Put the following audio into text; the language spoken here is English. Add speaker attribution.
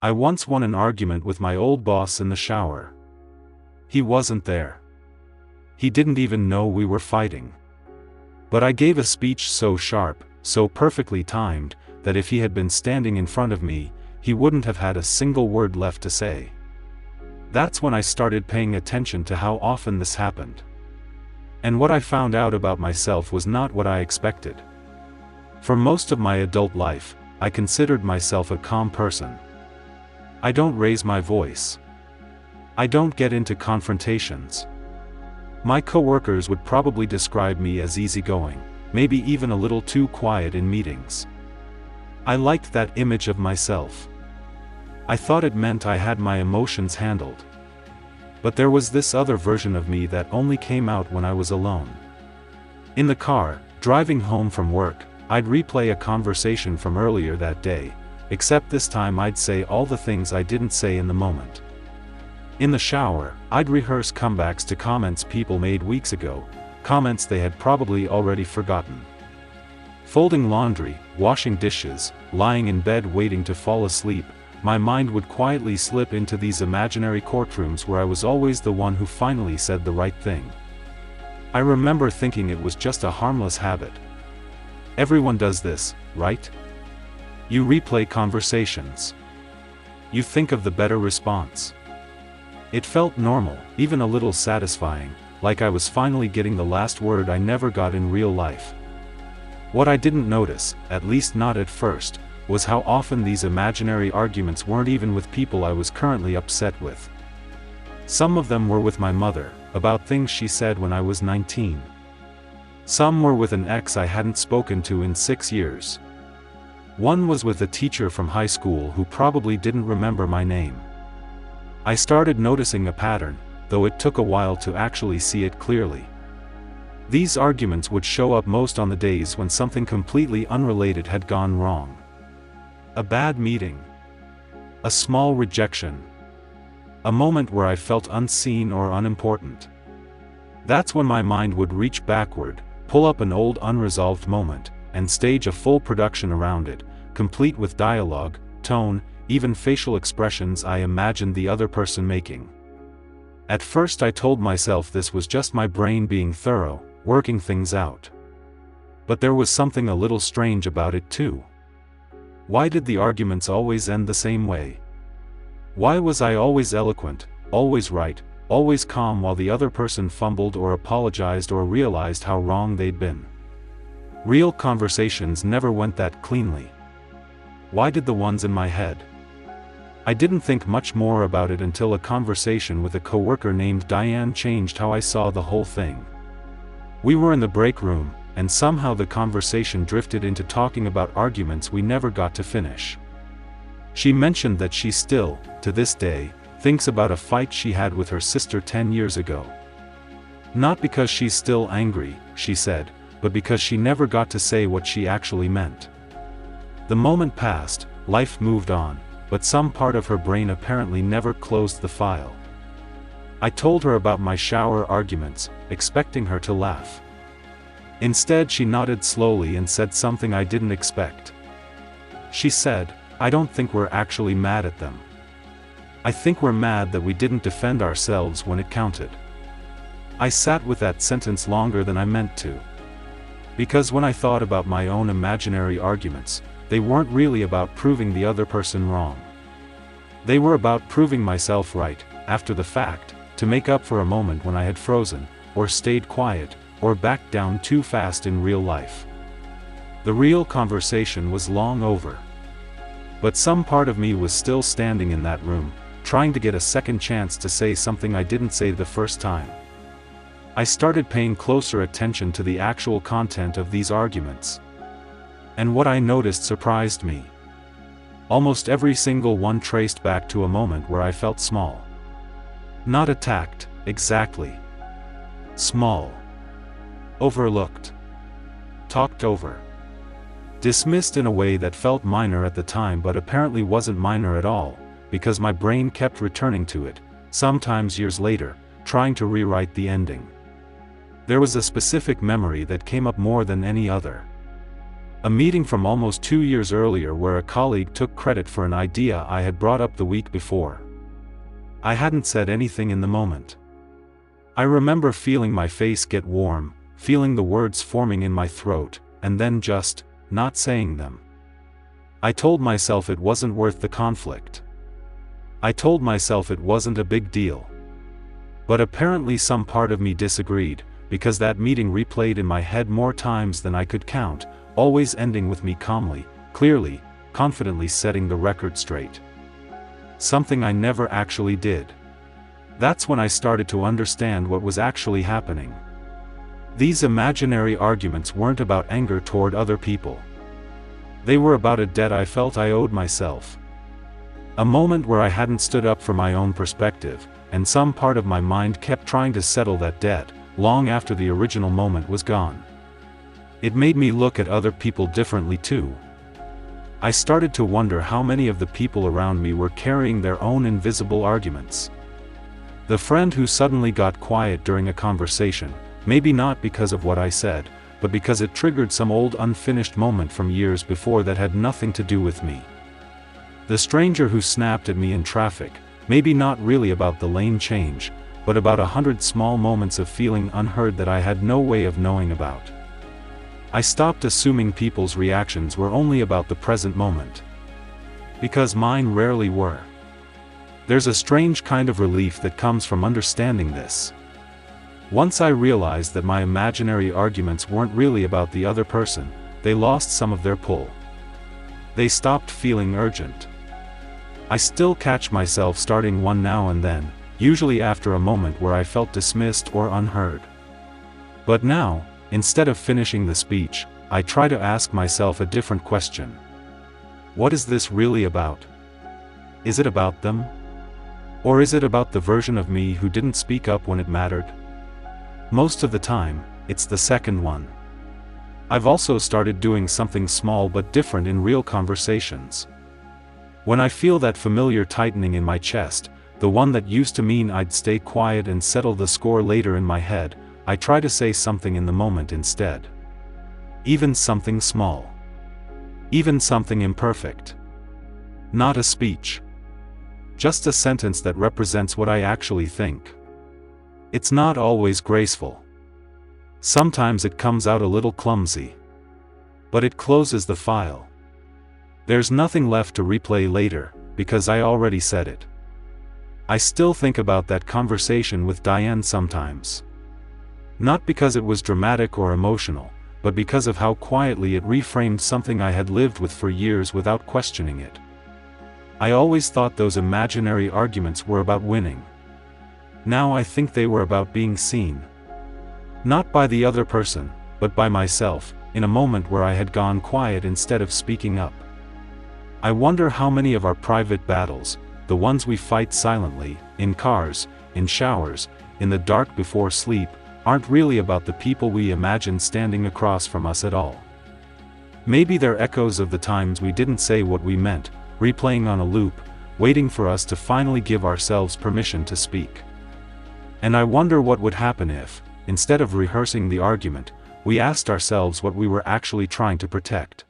Speaker 1: I once won an argument with my old boss in the shower. He wasn't there. He didn't even know we were fighting. But I gave a speech so sharp, so perfectly timed, that if he had been standing in front of me, he wouldn't have had a single word left to say. That's when I started paying attention to how often this happened. And what I found out about myself was not what I expected. For most of my adult life, I considered myself a calm person. I don't raise my voice. I don't get into confrontations. My coworkers would probably describe me as easygoing, maybe even a little too quiet in meetings. I liked that image of myself. I thought it meant I had my emotions handled. But there was this other version of me that only came out when I was alone. In the car, driving home from work, I'd replay a conversation from earlier that day, except this time I'd say all the things I didn't say in the moment. In the shower, I'd rehearse comebacks to comments people made weeks ago, comments they had probably already forgotten. Folding laundry, washing dishes, lying in bed waiting to fall asleep, my mind would quietly slip into these imaginary courtrooms where I was always the one who finally said the right thing. I remember thinking it was just a harmless habit. Everyone does this, right? You replay conversations. You think of the better response. It felt normal, even a little satisfying, like I was finally getting the last word I never got in real life. What I didn't notice, at least not at first, was how often these imaginary arguments weren't even with people I was currently upset with. Some of them were with my mother, about things she said when I was 19. Some were with an ex I hadn't spoken to in 6 years. One was with a teacher from high school who probably didn't remember my name. I started noticing a pattern, though it took a while to actually see it clearly. These arguments would show up most on the days when something completely unrelated had gone wrong. A bad meeting. A small rejection. A moment where I felt unseen or unimportant. That's when my mind would reach backward, pull up an old unresolved moment, and stage a full production around it, complete with dialogue, tone, even facial expressions I imagined the other person making. At first I told myself this was just my brain being thorough, working things out. But there was something a little strange about it too. Why did the arguments always end the same way? Why was I always eloquent, always right, always calm while the other person fumbled or apologized or realized how wrong they'd been? Real conversations never went that cleanly. Why did the ones in my head? I didn't think much more about it until a conversation with a coworker named Diane changed how I saw the whole thing. We were in the break room, and somehow the conversation drifted into talking about arguments we never got to finish. She mentioned that she still, to this day, thinks about a fight she had with her sister 10 years ago. Not because she's still angry, she said, but because she never got to say what she actually meant. The moment passed, life moved on, but some part of her brain apparently never closed the file. I told her about my shower arguments, expecting her to laugh. Instead she nodded slowly and said something I didn't expect. She said, "I don't think we're actually mad at them. I think we're mad that we didn't defend ourselves when it counted." I sat with that sentence longer than I meant to. Because when I thought about my own imaginary arguments, they weren't really about proving the other person wrong. They were about proving myself right, after the fact, to make up for a moment when I had frozen, or stayed quiet, or backed down too fast in real life. The real conversation was long over. But some part of me was still standing in that room, trying to get a second chance to say something I didn't say the first time. I started paying closer attention to the actual content of these arguments. And what I noticed surprised me. Almost every single one traced back to a moment where I felt small. Not attacked, exactly. Small. Overlooked. Talked over. Dismissed in a way that felt minor at the time but apparently wasn't minor at all, because my brain kept returning to it, sometimes years later, trying to rewrite the ending. There was a specific memory that came up more than any other. A meeting from almost 2 years earlier where a colleague took credit for an idea I had brought up the week before. I hadn't said anything in the moment. I remember feeling my face get warm, feeling the words forming in my throat, and then just not saying them. I told myself it wasn't worth the conflict. I told myself it wasn't a big deal. But apparently some part of me disagreed, because that meeting replayed in my head more times than I could count, always ending with me calmly, clearly, confidently setting the record straight. Something I never actually did. That's when I started to understand what was actually happening. These imaginary arguments weren't about anger toward other people. They were about a debt I felt I owed myself. A moment where I hadn't stood up for my own perspective, and some part of my mind kept trying to settle that debt, long after the original moment was gone. It made me look at other people differently too. I started to wonder how many of the people around me were carrying their own invisible arguments. The friend who suddenly got quiet during a conversation, maybe not because of what I said, but because it triggered some old unfinished moment from years before that had nothing to do with me. The stranger who snapped at me in traffic, maybe not really about the lane change, but about 100 small moments of feeling unheard that I had no way of knowing about. I stopped assuming people's reactions were only about the present moment. Because mine rarely were. There's a strange kind of relief that comes from understanding this. Once I realized that my imaginary arguments weren't really about the other person, they lost some of their pull. They stopped feeling urgent. I still catch myself starting one now and then, usually after a moment where I felt dismissed or unheard. But now, instead of finishing the speech, I try to ask myself a different question. What is this really about? Is it about them? Or is it about the version of me who didn't speak up when it mattered? Most of the time, it's the second one. I've also started doing something small but different in real conversations. When I feel that familiar tightening in my chest, the one that used to mean I'd stay quiet and settle the score later in my head, I try to say something in the moment instead. Even something small. Even something imperfect. Not a speech. Just a sentence that represents what I actually think. It's not always graceful. Sometimes it comes out a little clumsy. But it closes the file. There's nothing left to replay later, because I already said it. I still think about that conversation with Diane sometimes. Not because it was dramatic or emotional, but because of how quietly it reframed something I had lived with for years without questioning it. I always thought those imaginary arguments were about winning. Now I think they were about being seen. Not by the other person, but by myself, in a moment where I had gone quiet instead of speaking up. I wonder how many of our private battles, the ones we fight silently, in cars, in showers, in the dark before sleep, aren't really about the people we imagine standing across from us at all. Maybe they're echoes of the times we didn't say what we meant, replaying on a loop, waiting for us to finally give ourselves permission to speak. And I wonder what would happen if, instead of rehearsing the argument, we asked ourselves what we were actually trying to protect.